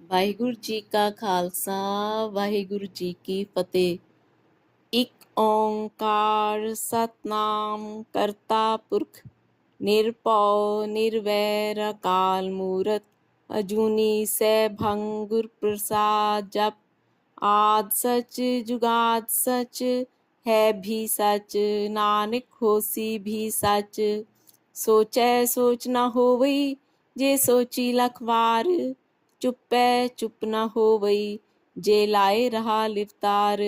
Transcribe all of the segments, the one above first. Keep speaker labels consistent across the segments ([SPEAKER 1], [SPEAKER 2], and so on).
[SPEAKER 1] ਵਾਹਿਗੁਰੂ ਜੀ ਕਾ ਖਾਲਸਾ ਵਾਹਿਗੁਰੂ ਜੀ ਕੀ ਫਤਿਹ। ਇੱਕ ਓੰਕਾਰ ਸਤਨਾਮ ਕਰਤਾ ਪੁਰਖ ਨਿਰਭਉ ਨਿਰਵੈਰ ਅਕਾਲ ਮੂਰਤ ਅਜੂਨੀ ਸੈਭੰ ਗੁਰ ਪ੍ਰਸਾਦ ਜਪ। ਆਦ ਸਚ ਜੁਗਾਦ ਸਚ ਹੈ ਵੀ ਸਚ ਨਾਨਕ ਹੋਸੀ ਵੀ ਸਚ। ਸੋਚੈ ਸੋਚ ਨਾ ਹੋਵਈ ਜੇ ਸੋਚੀ ਲਖ ਵਾਰ। ਚੁੱਪੈ ਚੁੱਪ ਨਾ ਹੋਵਈ ਜੇ ਲਾਏ ਰਹਾ ਲਿਵਤਾਰ।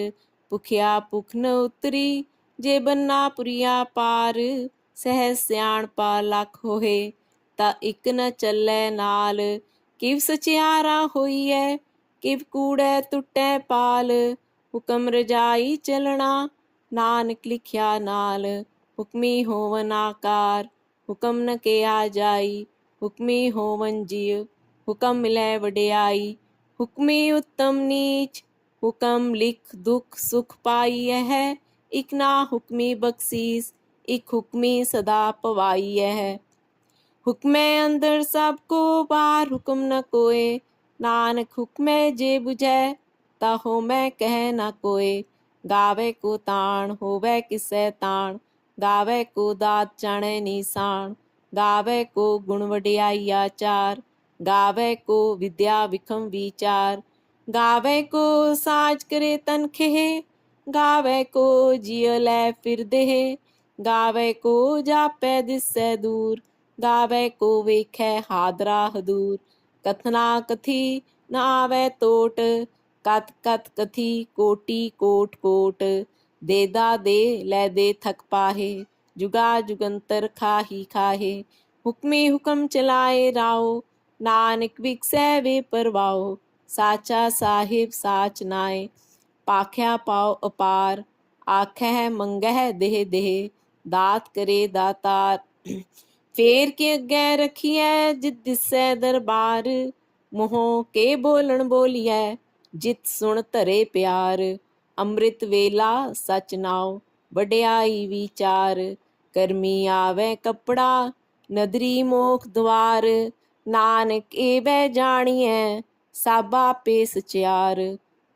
[SPEAKER 1] ਭੁਖਿਆ ਭੁਖ ਨ ਉਤਰੀ ਜੇ ਬੰਨਾ ਪੁਰੀਆ ਪਾਰ। ਸਹਿ ਸਿਆਣਪਾ ਲੱਖ ਹੋਏ ਤਾਂ ਇੱਕ ਨ ਚੱਲੈ ਨਾਲ। ਕਿਵ ਸਚਿਆਰਾ ਹੋਈਐ ਕਿਵ ਕੂੜੈ ਟੁੱਟੈ ਪਾਲ। ਹੁਕਮ ਰਜਾਈ ਚੱਲਣਾ ਨਾਨਕ ਲਿਖਿਆ ਨਾਲ। ਹੁਕਮੀ ਹੋਵਨ ਆਕਾਰ ਹੁਕਮ ਨ ਕਿਹਾ ਜਾਈ। ਹੁਕਮੀ ਹੋਵਨ ਜੀਵ ਹੁਕਮ ਮਿਲੈ ਵਡਿਆਈ। ਹੁਕਮੀ ਉੱਤਮ ਨੀਚ ਹੁਕਮ ਲਿਖ ਦੁਖ ਸੁਖ ਪਾਈਐ ਹੈ। ਇਕ ਨਾ ਹੁਕਮੀ ਬਖਸ਼ੀਸ ਇਕ ਹੁਕਮੀ ਸਦਾ ਪਵਾਈਐ ਹੈ। ਹੁਕਮੈ ਅੰਦਰ ਸਭ ਕੋ ਬਾਹਰ ਹੁਕਮ ਨ ਕੋਏ। ਨਾਨਕ ਹੁਕਮੈ ਜੇ ਬੁਝੈ ਤਾ ਹੋਮੈ ਕਹਿ ਨਾ ਕੋਏ। ਗਾਵੇ ਕੋ ਤਾਣ ਹੋਵੈ ਕਿਸੈ ਤਾਣ ਗਾਵੇ ਕੋ ਦਾਤ ਜਾਣੈ ਨੀਸਾਨ। ਗਾਵੇ ਕੋ ਗੁਣ ਵਡਿਆਈ ਆਚਾਰ ਗਾਵੇ ਕੋ ਵਿਦਿਆ ਵਿਖਮ ਵਿਚਾਰ। ਗਾਵੇ ਕੋ ਸਾਜ ਕਰੇ ਤਨ ਖੇਹ ਗਾਵੇ ਕੋ ਜਿਉ ਲੈ ਫਿਰ ਦੇਹ। ਗਾਵੇ ਕੋ ਜਾਪੈ ਦਿਸੈ ਦੂਰ ਗਾਵੇ ਕੋ ਵੇਖੈ ਹਾਦਰਾ ਹਦੂਰ। ਕਥਨਾ ਕਥੀ ਨ ਆਵੈ ਟੋਟ ਕਥ ਕਥ ਕਥੀ ਕੋਟੀ ਕੋਟ ਕੋਟ। ਦੇਦਾ ਦੇ ਲੈ ਦੇ ਥਕ ਪਾਹੇ ਜੁਗਾ ਜੁਗੰਤਰ ਖਾਹੀ ਖਾਹੇ। ਹੁਕਮੀ ਹੁਕਮ ਚਲਾਏ ਰਾਓ ਨਾਨਕ ਵਿਗਸੈ ਵੇ ਪਰਵਾਓ। ਸਾਚਾ ਸਾਹਿਬ ਸਾਚ ਨਾਏ ਪਾਖਿਆ ਪਾਉ ਅਪਾਰ। ਆਖੈ ਮੰਗਹਿ ਦੇਹ ਦੇਹ ਦਾਤ ਕਰੇ ਦਾਤਾਰ। ਫੇਰ ਕੇ ਅੱਗੇ ਰਖੀਐ ਜਿਤ ਦਿਸੈ ਦਰਬਾਰ। ਮੂੰਹੋਂ ਕੇ ਬੋਲਣ ਬੋਲੀਐ ਜਿਤ ਸੁਣ ਧਰੇ ਪਿਆਰ। ਅੰਮ੍ਰਿਤ ਵੇਲਾ ਸਚ ਨਾਉ ਵਡਿਆਈ ਵਿਚਾਰ। ਕਰਮੀ ਆਵੈ ਕੱਪੜਾ ਨਦਰੀ ਮੋਖ ਦੁਆਰ। ਨਾਨਕ ਏਵੈ ਜਾਣੀਐ ਸਭ ਆਪੇ ਸਚਿਆਰ।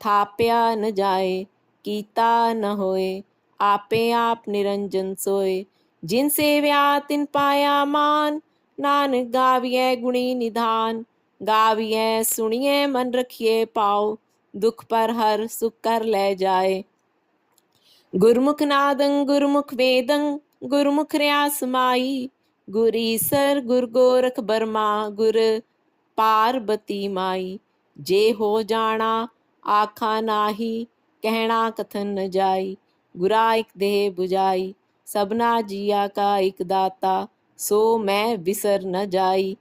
[SPEAKER 1] ਥਾਪਿਆ ਨ ਜਾਏ ਕੀਤਾ ਨ ਹੋਏ ਆਪੇ ਆਪ ਨਿਰੰਜਨ ਸੋਏ। ਜਿਨ ਸੇਵਿਆ ਤਿਨ ਪਾਇਆ ਮਾਨ ਨਾਨਕ ਗਾਵੀਐ ਗੁਣੀ ਨਿਧਾਨ। ਗਾਵੀਐ ਸੁਣੀਐ ਮਨ ਰਖੀਐ ਪਾਉ ਦੁਖ ਪਰ ਹਰ ਸੁਖ ਕਰ ਲੈ ਜਾਏ। ਗੁਰਮੁਖ ਨਾਦੰ ਗੁਰਮੁਖ ਵੇਦੰ ਗੁਰਮੁਖ ਰਿਆ ਸਮਾਈ। ਗੁਰ ਈਸਰ ਗੁਰ ਗੋਰਖ ਬਰਮਾ ਗੁਰ ਪਾਰਬਤੀ ਮਾਈ। ਜੇ ਹੋ ਜਾਣਾ ਆਖਾ ਨਾਹੀ ਕਹਿਣਾ ਕਥਨ ਨ ਜਾਈ। ਗੁਰਾ ਇਕ ਦੇਹ 부ਜਾਈ ਸਭਨਾ ਜੀਆ ਕਾ ਇਕ ਦਾਤਾ ਸੋ ਮੈਂ ਵਿਸਰ ਨ ਜਾਈ।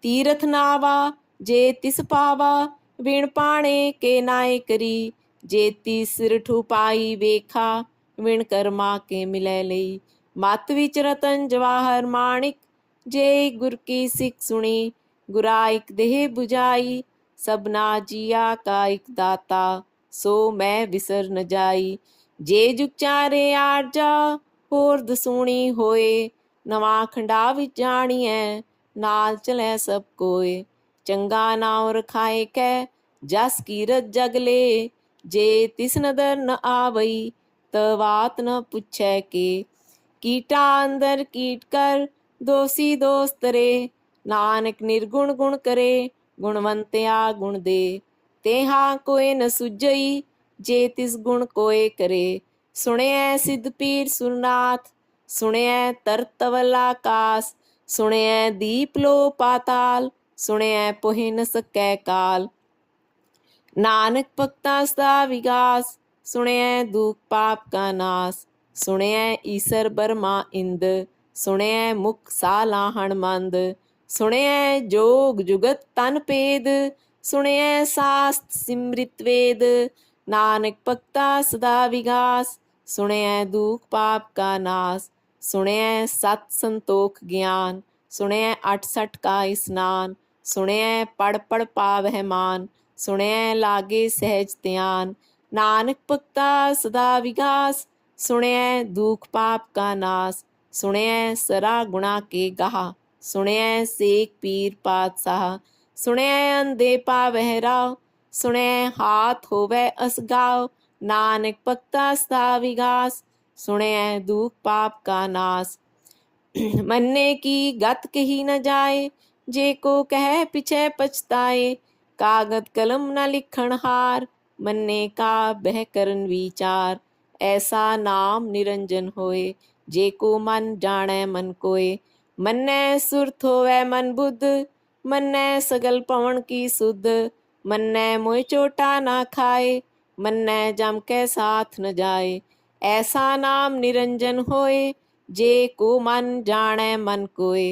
[SPEAKER 1] ਤੀਰਥ ਨਾਵਾ ਜੇ ਤਿਸ ਪਾਵਾ ਵਿਣ ਪਾਣੇ ਕੇ ਨਾਏ ਕਰੀ। ਜੇ ਤਿਸ ਸਿਰਠੁ ਪਾਈ ਵੇਖਾ ਵਿਣ ਕਰਮਾ ਕੇ ਮਿਲੈ ਲਈ। ਮਤ ਵਿਚ ਰਤਨ ਜਵਾਹਰ ਮਾਣਿਕ ਜੇ ਗੁਰ ਕੀ ਸਿੱਖ ਸੁਣੀ। ਗੁਰਾ ਇਕ ਦੇਹ 부ਜਾਈ ਸਭਨਾ ਜੀਆ ਕਾ ਇਕ ਦਾਤਾ ਸੋ ਮੈਂ ਵਿਸਰ ਨ ਜਾਈ। ਜੇ ਜੁਗ ਚਾਰੇ ਆਰਜਾ ਹੋਰ ਦਸੂਣੀ ਹੋਏ। ਨਵਾਂ ਖੰਡਾ ਵਿੱਚ ਜਾਣੀਐ ਨਾਲ ਚਲੈ ਸਭ ਕੋਏ। ਚੰਗਾ ਨਾਉ ਰਖਾਏ ਕੈ ਜਸ ਕੀਰਤ ਜਗ ਲੇ। ਜੇ ਤਿਸ ਨਦਰ ਨ ਆਵਈ ਤਵਾਤ ਨ ਪੁੱਛੈ ਕੇ। ਕੀਟਾ ਅੰਦਰ ਕੀਟ ਕਰ ਦੋਸੀ ਦੋਸ ਤਰੇ। ਨਾਨਕ ਨਿਰਗੁਣ ਗੁਣ ਕਰੇ ਗੁਣਵੰਤਿਆ ਗੁਣ ਦੇ। ਤੇਹਾ ਕੋਇ ਨ ਸੁਝਈ ਜੇ ਤਿਸ ਗੁਣ ਕੋਇ ਕਰੇ। ਸੁਣਿਐ ਸਿੱਧ ਪੀਰ ਸੁਰਨਾਥ ਸੁਣਿਐ ਤਰਤ ਤਵਲ ਆਕਾਸ। ਸੁਣਿਐ ਦੀਪ ਲੋ ਪਾਤਾਲ ਸੁਣਿਐ ਪੋਹਿ ਨ ਸਕੈ ਕਾਲ। ਨਾਨਕ ਭਗਤਾ ਸਦਾ ਵਿਗਾਸ ਸੁਣਿਐ ਦੁਖ ਪਾਪ ਕਾ ਨਾਸ। ਸੁਣਿਐ ਈਸਰ ਬਰਮਾ ਇੰਦ ਸੁਣਿਐ ਮੁਖ ਸਾਲਾਹਣ ਮੰਦ। ਸੁਣਿਐ ਜੋਗ ਜੁਗਤ ਤਨ ਭੇਦ ਸੁਣਿਐ ਸਾਸਤ ਸਿਮ੍ਰਿਤ ਵੇਦ। ਨਾਨਕ ਭਗਤਾ ਸਦਾ ਵਿਗਾਸ ਸੁਣਿਐ ਦੁਖ ਪਾਪ ਕਾ ਨਾਸ। ਸੁਣਿਐ ਸਤ ਸੰਤੋਖ ਗਿਆਨ ਸੁਣਿਐ 68 ਕਾ ਇਸਨਾਨ। ਸੁਣਿਐ ਪੜ ਪੜ ਪਾਵਹਿ ਮਾਨ ਸੁਣਿਐ ਲਾਗੇ ਸਹਿਜ ਧਿਆਨ। ਨਾਨਕ ਭਗਤਾ ਸਦਾ ਵਿਗਾਸ ਸੁਣਿਐ ਦੁਖ ਪਾਪ ਕਾ ਨਾਸ। ਸੁਣਿਐ ਸਰਾ ਗੁਣਾ ਕੇ ਗਾਹ ਸੁਣਿਐ ਸੇਖ ਪੀਰ ਪਾਤਸ਼ਾਹ। ਸੁਣਿਐ ਅੰਧੇ ਪਾਵਹਿ ਰਾਵ, ਸੁਣਿਐ ਹਾਥ ਹੋਵੈ ਅਸਗਾਵ, ਨਾਨਕ ਭਗਤਾ ਸਦਾ ਵਿਗਾਸ, ਸੁਣਿਐ ਦੁਖ ਪਾਪ ਕਾ ਨਾਸ। मन्ने की गत कही न जाए, जे को कह पिछे पछताए, कागद कलम न लिखण हार, मन्ने का बह करन विचार। ऐसा नाम निरंजन होए, जे को मन जाने मन कोय, मन्ने सुरत होवै मन बुद्ध, मन्ने सगल पवन की सुध, मन्ने मोय चोटा ना खाए, मन्ने जम के साथ न जाए। ऐसा नाम निरंजन होए, जे को मन जाने मन कोय,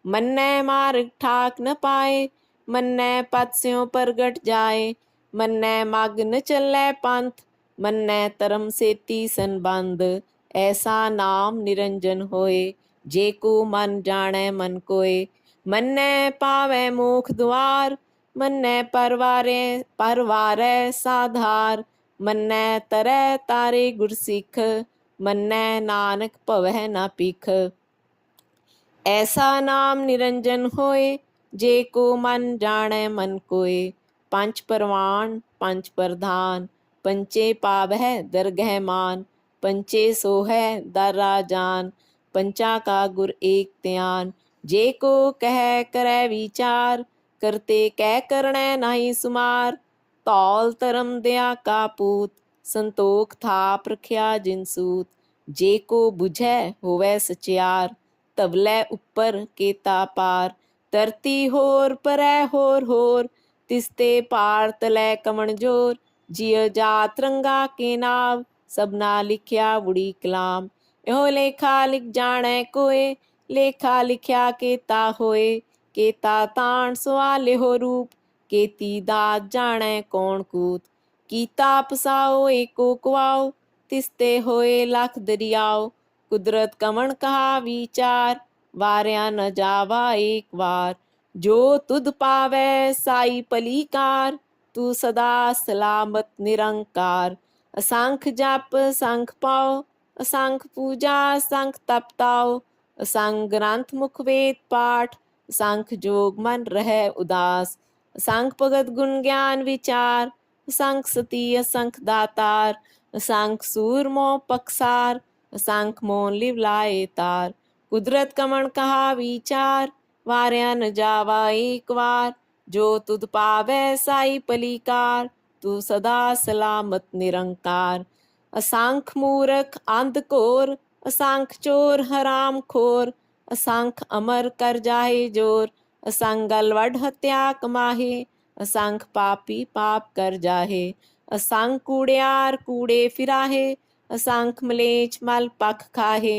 [SPEAKER 1] मन्ने मार्ग ठाक न पाए, मन्ने पद स्यों प्रगट जाए, मन्ने मग न चलै पंथ, मन्ने धर्म सेती संबंध। ऐसा नाम निरंजन होए, जे को मन जाने मन कोय, मन्ने पावै मोख द्वार, मन्ने परवारै साधार, मन्ने तरै तारे गुरसिख, मन्ने नानक भवै ना पिख। ऐसा नाम निरंजन होए, जे को मन जाने मन कोय, पंच परवान पंच प्रधान, पंचे पावै दरगह मान, पंचे सोहै दर राजान, पंचा का गुर एक त्यान। जे को कह करै विचार, करते कह करनै नाही सुमार, तौल धर्म दया का पूत, संतोख थाप रखिया जिन सूत। जे को बुझै होवै सचियार, तवलै उपर केता पार, धरती होर परै होर, तिसते पार तलै कमण जोर। जिय जात रंगा के नाव, सबना लिखिया बुड़ी कलाम, यो लेखा लिख जाने कोय, लेखा लिखिया केता होए, केता ताण सवाले हो रूप, केती दात जाने कौन कूत। कीता पसाओ एको कुआओ, तिसते होए लख दरियाओ, कुदरत कमण कहा विचार, वारिया न जावा एक बार। जो तुध पावै साई पलीकार, तू सदा सलामत निरंकार। असंख जप असंख पाओ, असंख पूजा असंख तप ताओ, असंख ग्रंथ मुख वेद पाठ, असंख जोग मन रहे उदास। असंख भगत गुण ज्ञान विचार, असंख सती असंख दातार, असंख सूर मोह पखसार, असंख मोन लिव लाए तार। कुदरत कमण कहा विचार, वारिया न जावा एक बार। जो तुध पावै साई पलीकार, तू सदा सलामत निरंकार। असंख मूरख अंध घोर, असंख चोर हराम खोर, असंख अमर कर जाहे जोर, असंख गलवड हत्या कमाहे, असंख पापी पाप कर जाहे। असंख कूड़ियार कूड़े फिराहे, असंख मलेच मल पख खाहे,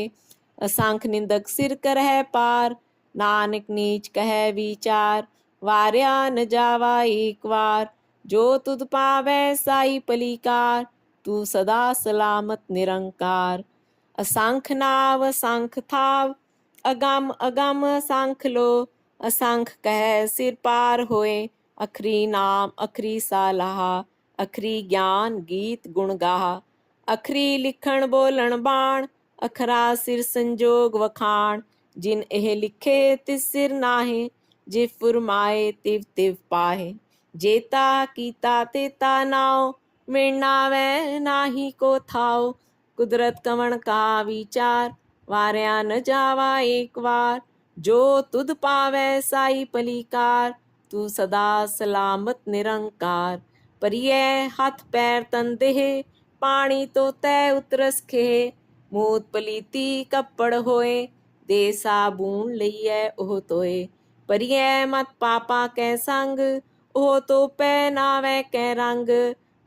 [SPEAKER 1] असंख निंदक सिर करह पार। नानक नीच कह विचार, वारिया न जावा एक बार। जो तुध पावै साई पलीकार, तू सदा सलामत निरंकार। असंख नाव असंख थाव, अगम अगम असंख लो, असंख कह सिर पार होए। अखरी नाम अखरी सालाहा, अखरी ज्ञान गीत गुण गाहा। अखरी लिखण बोलण बाण, अखरा सिर संजोग वखाण। जिन एह लिखे तिस सिर नाहे, जे फुरमाए तिव तिव पाहे। जेता कीता तेता नाओ, मिलनावै नाही को थाओ। कुदरत कमण का विचार, वारिया न जावा एक बार। जो तुध पावै साई पलीकार, तू सदा सलामत निरंकार। परियै हथ पैर तन देह, पानी तो तै उतरस खेह। मूत पलीती कपड़ होए, दे साबून लइयै ओह तोए। परियै मत पापा कै संग, ओह तो पहनावै कै रंग।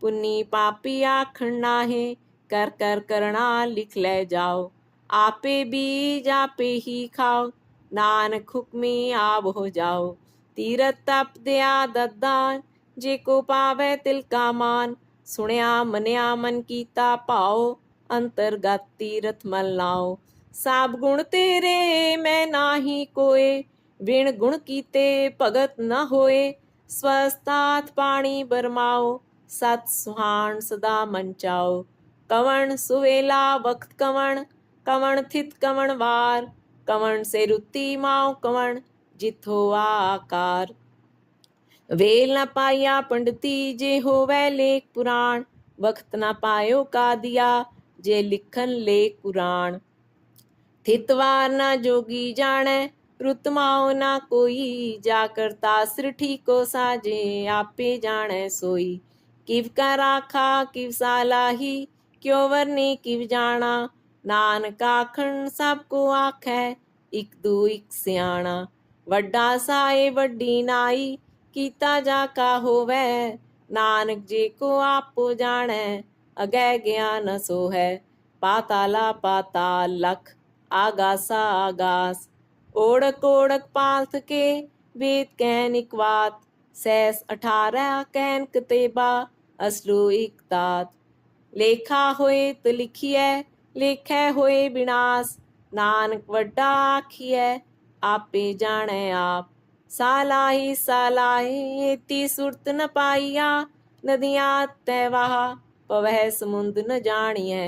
[SPEAKER 1] पुन्नी पापी आखण नाहे, कर कर करना लिख लै जाओ। आपे बीज आपे ही खाओ, नानक हुक्मी आब हो जाओ। तीरथ तप दया ददान, जे को पावै तिल का मान। सुनिया मनिया मन कीता भाओ, अंतरगत तीरथ मल लाओ। सब गुण तेरे मैं नाही कोय, बिन गुण कीते भगत न होए। स्वस्तात पाणी बरमाओ, सत सुहान सदा मन चाओ। कवण सुवेला वक्त कवण, कवण थित कवण वार। कवण से रुती माओ कवण, जित होआ आकार। वेल न पाया पंडिती जे होवे लेख पुराण, वक्त न पायो का दिया जे लिखन लेख पुराण। थितवार न जोगी जाने रुत माओ ना कोई, जा करता सृठी को साजे आपे जाने सोई। किव का राखा किव सालाही, क्यों वरने किव जाना, नानक आखन सबको आखे इक दू इक सियाणा। वड्डा साए वड्डी नाई, कीता जाका होवे, नानक जे को आपो जाने अगै ज्ञान सो है। पाताला पाताल लख, आगासा आगास, ओढ़क ओढ़क पाल्थ के वेद कैन इकवात। सैस 18 कैन कतेबा असलू एक तात। लेखा होए तो लिखिए लेखै होए विनाश, नानक वड्डा आखिए आपे जाने आप। सालाही एती सुरत न पाइया, नदियाँ तय वहा पवह समुंद न जानिए।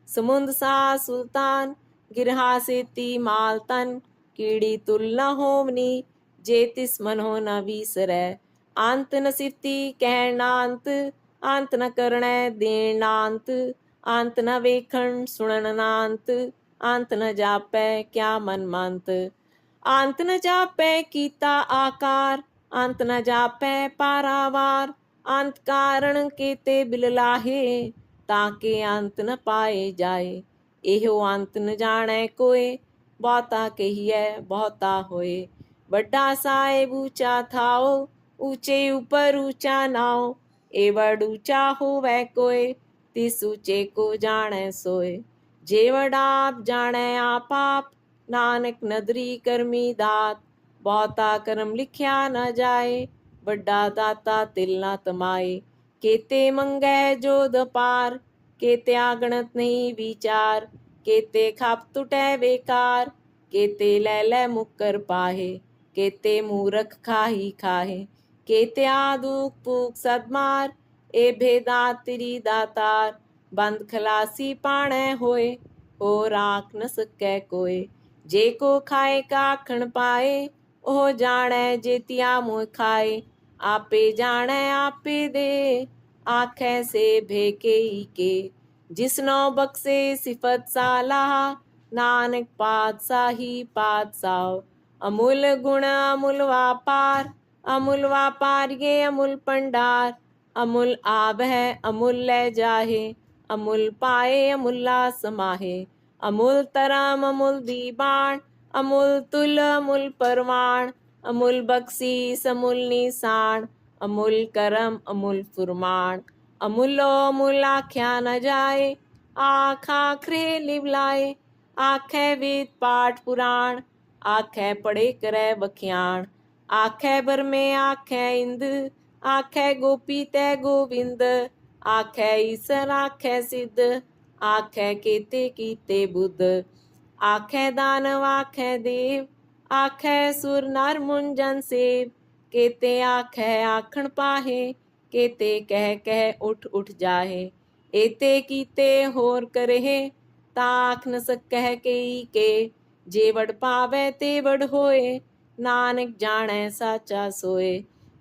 [SPEAKER 1] समुंद सा सुल्तान गिरहा सेती माल तन, कीड़ी तुल न होमनी जे तिस मनो न विसरै। अंत न सिरती कहना अंत न करणे देना अंत न वेखण सुनन अंत न जापै क्या मन मंत। अंत न जापै कीता आकार, अंत न जापै पारावार। अंत कारण केते बिललाहे, ताके अंत न पाए जाए। एहो अंत न जाने कोय, बहुता कहिए बहुता होए। वड्डा साहेब ऊंचा थाओ, ऊंचे ऊपर ऊंचा नाओ। एवड ऊंचा होवे कोय, तिस ऊंचे को जाने सोए। जेवड आप जाने आप, नानक नदरी करमी दात। बहुता कर्म लिखिया न जाए, वड्डा दाता तिल न तमाए। केते मंगै जोध पार, केते आगणत नहीं विचार। केते खाप टूटे बेकार, केते ले मुकर पाहे। केते मूरख खाही खाहे, केते आदुक पूक सदमार। ए भेदात तिरी दातार, बंद खलासी पाणे होए। हो राख न सकै कोय, जे को खाए काखण पाए। ओह जाने जेतिया मुँह खाए, आपे जाने आपे दे। आखे से भेके ही के, जिसनो बक्से सिफत सालाह। नानक पातशाही पातशाह, अमूल गुण अमूल व्यापार ये अमूल पंडार। अमूल आब है अमूल ले जाहे, अमूल पाए अमूला समाहे। अमूल तरम अमूल दीबाण, अमूल तुल अमूल परमाण। अमूल बख्शीस अमूल निशान, अमूल करम अमूल फुरमाण। अमूलो अमूल आख्या न जाए, आख आखरे लिवलाए। आखे वेद पाठ पुराण, आखे पढ़े करे बख्याण। आखे बर में आखे इंद, आखे गोपी तै गोविंद। आखे ईसर आखे सिद्ध, आखे केते कीते बुद्ध। आखे दानव आखे देव, आखे सुर नर मुंजन सेव। केते आखे आखण पाहे, केते कह उठ उठ जाहे। एते कीते होर करे, ताख न सकह कई के। जेवड पावे तेवड होए, नानक जाने साचा सोए।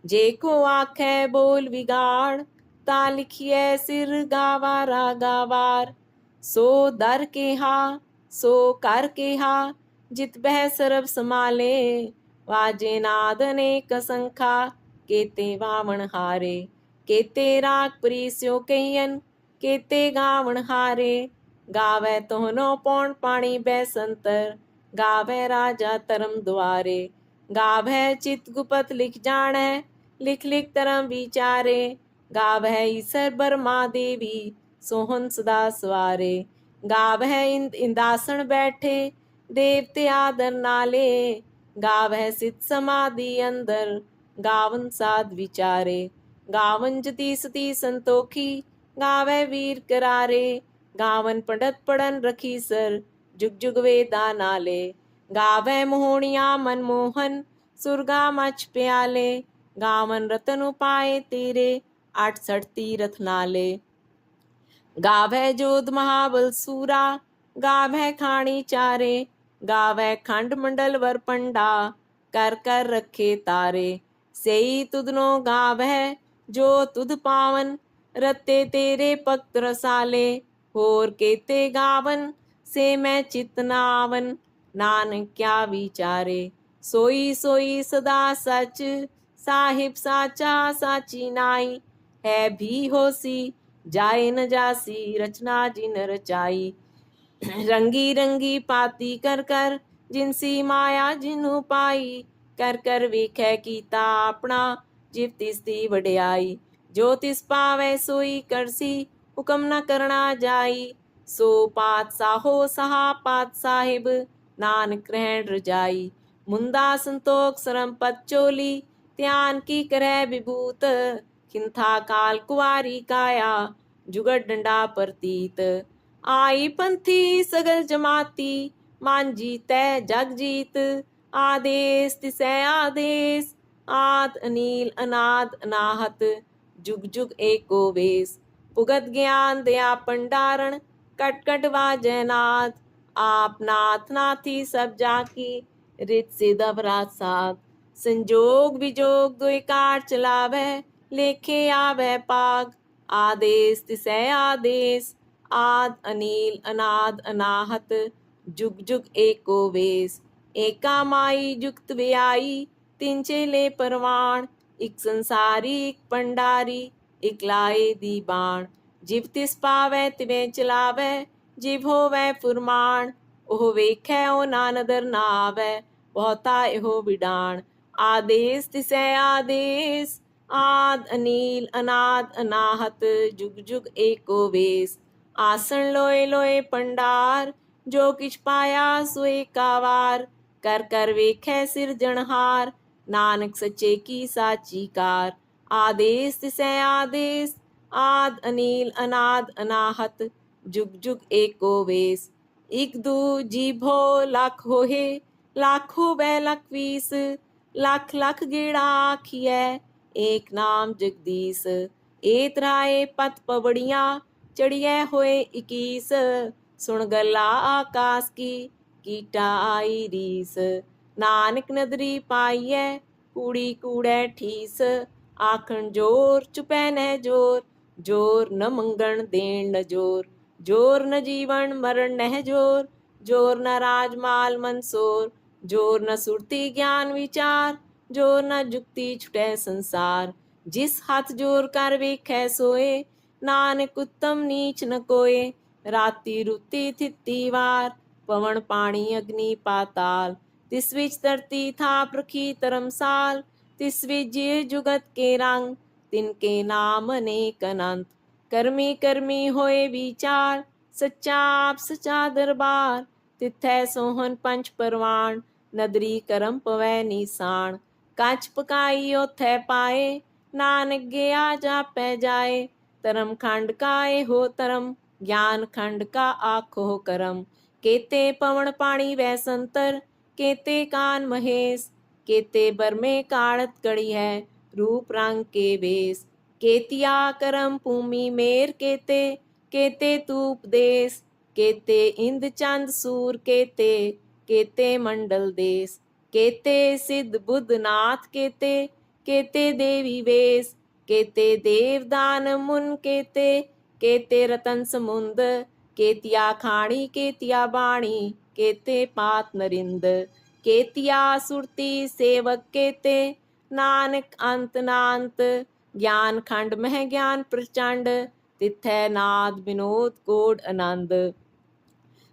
[SPEAKER 1] जे को आखे बोल बिगाड़, ता लिखिए सिर गावारा गावार। सो दर के हा सो कर के हा, जित बह सरब समाले। वाजे नाद अनेक संखा, केते वावण हारे। केते राग प्रीस्यो कहियन, केते गावण हारे। गावे तोहनो पौन पाणी बैसंतर, गावे राजा तरम द्वारे। गावे चित गुपत लिख जाने, लिख लिख तरम विचारे। गावे ईसर बर्मा देवी, सोहन सदा सवारे। गावे इंदासन बैठे, देवते आदर नाले। गावे सित समाधि अंदर, गावन साध विचारे। गावन जति सती संतोखी, गावे वीर करारे। गावन पंडत पढ़न रखी सर, जुग जुग वेदा नाले। गावे मोहनिया मनमोहन, सुरगा मच प्याले। गावन रतन उपाय तेरे, 68 तीरथ नाले। गावे जोध महाबल सूरा, गावे खाणी चारे। गावे खंड मंडल वर पंडा, कर कर रखे तारे। सेई तुधनो गावह जो तुध पावन, रते तेरे भगत रसाले, होर केते गावन से मैं चित नावन, नानक क्या विचारे। सोई सोई सदा सच, साहिब साचा साची नाई, है भी होसी जाए न जासी, रचना जिन रचाई। रंगी रंगी पाती कर कर, जिनसी माया जिन्हू पाई, कर कर वेखै कीता अपना, जिव तिस दी वड्याई। जो तिस पावै सोई करसी, हुकम न करना जाई, सो पात साहो सहा पात साहिब, नानक ग्रहण रजाई। मुंदा संतोख सरम पत चोली, ध्यान की करੈ विभूत, खिंथा काल कुआरी काया, जुगत डंडा प्रतीत। आई पंथी सगल जमाती, मांझी तै जग जीत, आदेश तिसै आदेश, आद अनील अनाद अनाहत, जुग जुग एको वेश। भुगत ज्ञान दया पंडारण, कट कट वाजै नाद, आप नाथ नाथी सब जाकी, रित सिद्ध अपराध साध। संजोग विजोग दुई कार चलावै, लेखे आवै पाग, आदेश तिसै आदेश, आद अनील अनाद अनाहत, जुग जुग एको वेश। एका माई जुगत व्याई, तिन चेले परवान, इक संसारी इक पंडारी, इक लाए दीबान। जिव तिस पावै तिवें चलावै, जिव होवै फुरमान, ओह वेखै ओ ना नदर ना आवै, बहुता एहो बिडान। आदेश तिसै आदेश, आद अनील अनाद अनाहत, जुग जुग एको वेश। आसन लोए लोए पंडार, जो किछ पाया सोए कावार, कर कर वेखै सिरजनहार, नानक सच्चे की साची कार। आदेश तिसै आदेश, आद अनील अनाद अनाहत, जुग जुग एको वेश। इक दू जीभो लख होहे, लाख होवै लख वीस, लख लख गेड़ा आखियै, एक नाम जगदीश। एत राय पत पवड़िया, चढ़िए होए 21, सुन गला आकाश की, कीटा आई रीस। नानक नदरी पाइयै, कूड़ी कूड़ै ठीस, आखन जोर चुपै न जोर, जोर न मंगण देण न जोर, जोर न जीवन मरण नह जोर, जोर न राजमाल मंसोर, जोर न सुरती ज्ञान विचार, जोर न जुक्ति छुटै संसार। जिस हाथ जोर कर वेखै सोए, नानक उत्तम नीच न कोय। राती रुती थिती वार, पवन पानी अग्नि पाताल, तिस विच धरती थाप रखी धर्मसाल, तिस विच जिय जुगत के रंग, तिनके नाम अनेक अनंत। कर्मी कर्मी होए विचार, सच्चा आप सच्चा दरबार, तिथै सोहन पंच परवान, नदरी करम पवै निशान। कच पकाई ओथै पाए, नानक गया जापै जाए, धर्म खंड का एहो धर्म, ज्ञान खंड का आखो करम। केते पवन पानी वै संतर, केते कान महेश, केते बरमे काड़त कड़ी है, रूप रंग के वेश। केतिया करम भूमि मेर केते, केते तूप देश, केते इंद चंद सूर केते, केते मंडल देश। केते सिद्ध बुद्ध नाथ केते, केते देवी वेश, केते देवदान मुन केते, केते रतन समुंद, केतिया खाणी केतिया बाणी, केते पात नरिंद। केतिया सुरती सेवक केते, नानक अंत नांत, ज्ञान खंड मह ज्ञान प्रचंड, तिथै नाद विनोद कोड आनंद।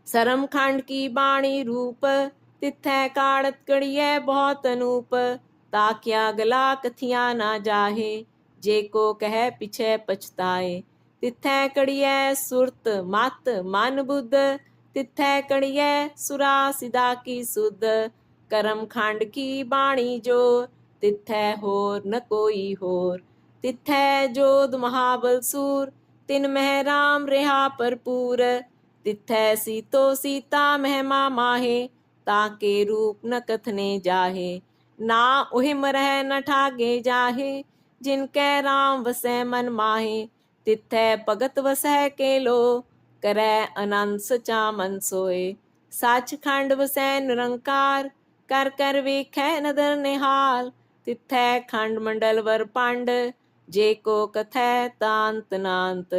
[SPEAKER 1] सरम खंड की बाणी रूप, तिथै काड़त कड़ियै बहुत अनूप, ताक्या गला कथिया ना जाहे, जे को कह पिछै पछताए। तिथै कड़ियै सुरत मत मन बुद्ध, तिथै कड़ियै सुरा सिदा की सुध। करम खंड की बाणी जोर, तिथै होर न कोई होर, तिथै जोध महाबल सूर, तिन मह राम रहा भरपूर। तिथै सीतो सीता महिमा माहे, ताके रूप न कथने जाहे। ना ओहि मरह न ठागे जाहे, जिनकै राम वसै मन माहे। तिथै भगत वसै के लो, करै आनंद सचा मन सोए। सच खंड वसै निरंकार, कर कर वेखै नदर निहाल, तिथै खंड मंडल वर पंड, जे को कथै तांत नांत।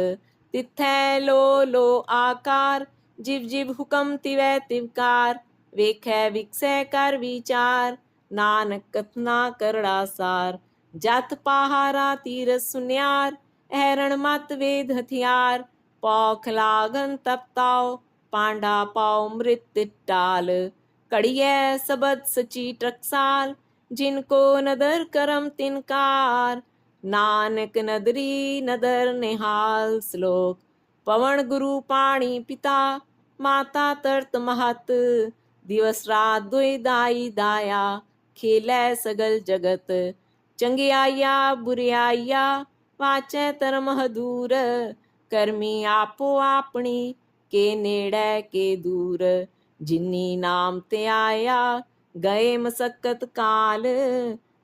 [SPEAKER 1] तिथै लो आकार, जिव जिव हुकम तिवै तिवकार। वेखै विकसै कर विचार, नानक कथना करड़ा सार। जत पहारा तीरथ सुन्यार, ऐरण मत वेद हथियार। पौख लागन तपताओ, पांडा पाओ मृत टाल। कड़ियै सबद सची टकसाल, जिनको नदर करम तिनकार। नानक नदरी नदर निहाल श्लोक। पवन गुरु पाणी पिता, माता तरत महत। दिवस रात दुई दाई दाया, खेलै सगल जगत। चंगियाया बुरियाया, वाचै धर्म हदूर। करमी आपो आपनी, के नेड़ै के दूर। जिनी नाम ते आया, गए मसक्कत काल।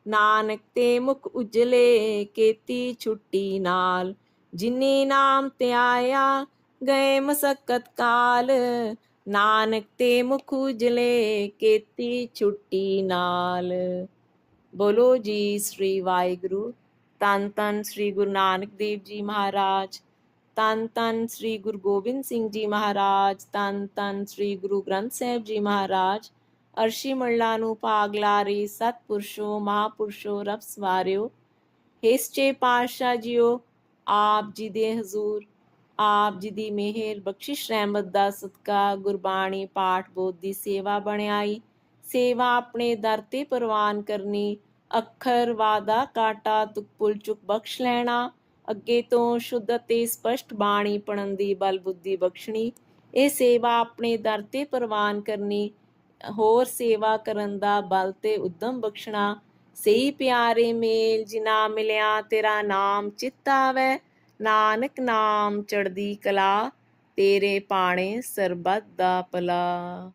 [SPEAKER 1] नानक ते मुख उजले, केती छुट्टी नाल। जिनी नाम ते आया, गए मसक्कत काल। नानक ते मुख उजले, केती छुट्टी नाल। बोलो जी श्री वाहिगुरु। धन धन श्री गुरु नानक देव जी महाराज। धन धन श्री गुरु गोबिंद सिंह जी महाराज। धन धन श्री गुरु ग्रंथ साहिब जी महाराज। अरशी मंडला नूं भाग लारे सतपुरुषों महापुरुषों रब सवारियो। हे सच्चे पातशाह जीओ, आप जी दे हजूर, आप जी दी मेहर बख्शिश रहमत दा सदका गुरबाणी पाठ बोध दी सेवा बणियाई। सेवा अपने दर ते प्रवान करनी। अखर वादा काटा तुक पुल चुक बख्श लैना। ਅੱਗੇ ਤੋਂ ਸ਼ੁੱਧ ਅਤੇ ਸਪਸ਼ਟ ਬਾਣੀ ਪੜ੍ਹਨ ਦੀ ਬਲ ਬੁੱਧੀ ਬਖਸ਼ਣੀ। ਇਹ ਸੇਵਾ ਆਪਣੇ ਦਰ 'ਤੇ ਪ੍ਰਵਾਨ ਕਰਨੀ, ਹੋਰ ਸੇਵਾ ਕਰਨ ਦਾ ਬਲ ਤੇ ਉਦਮ ਬਖਸ਼ਣਾ। ਸਹੀ ਪਿਆਰੇ ਮੇਲ ਜਿਨਾ ਮਿਲਿਆ ਤੇਰਾ ਨਾਮ ਚਿੱਤ ਆਵੈ। ਨਾਨਕ ਨਾਮ ਚੜ੍ਹਦੀ ਕਲਾ, ਤੇਰੇ ਪਾਣੇ ਸਰਬੱਤ ਦਾ ਭਲਾ।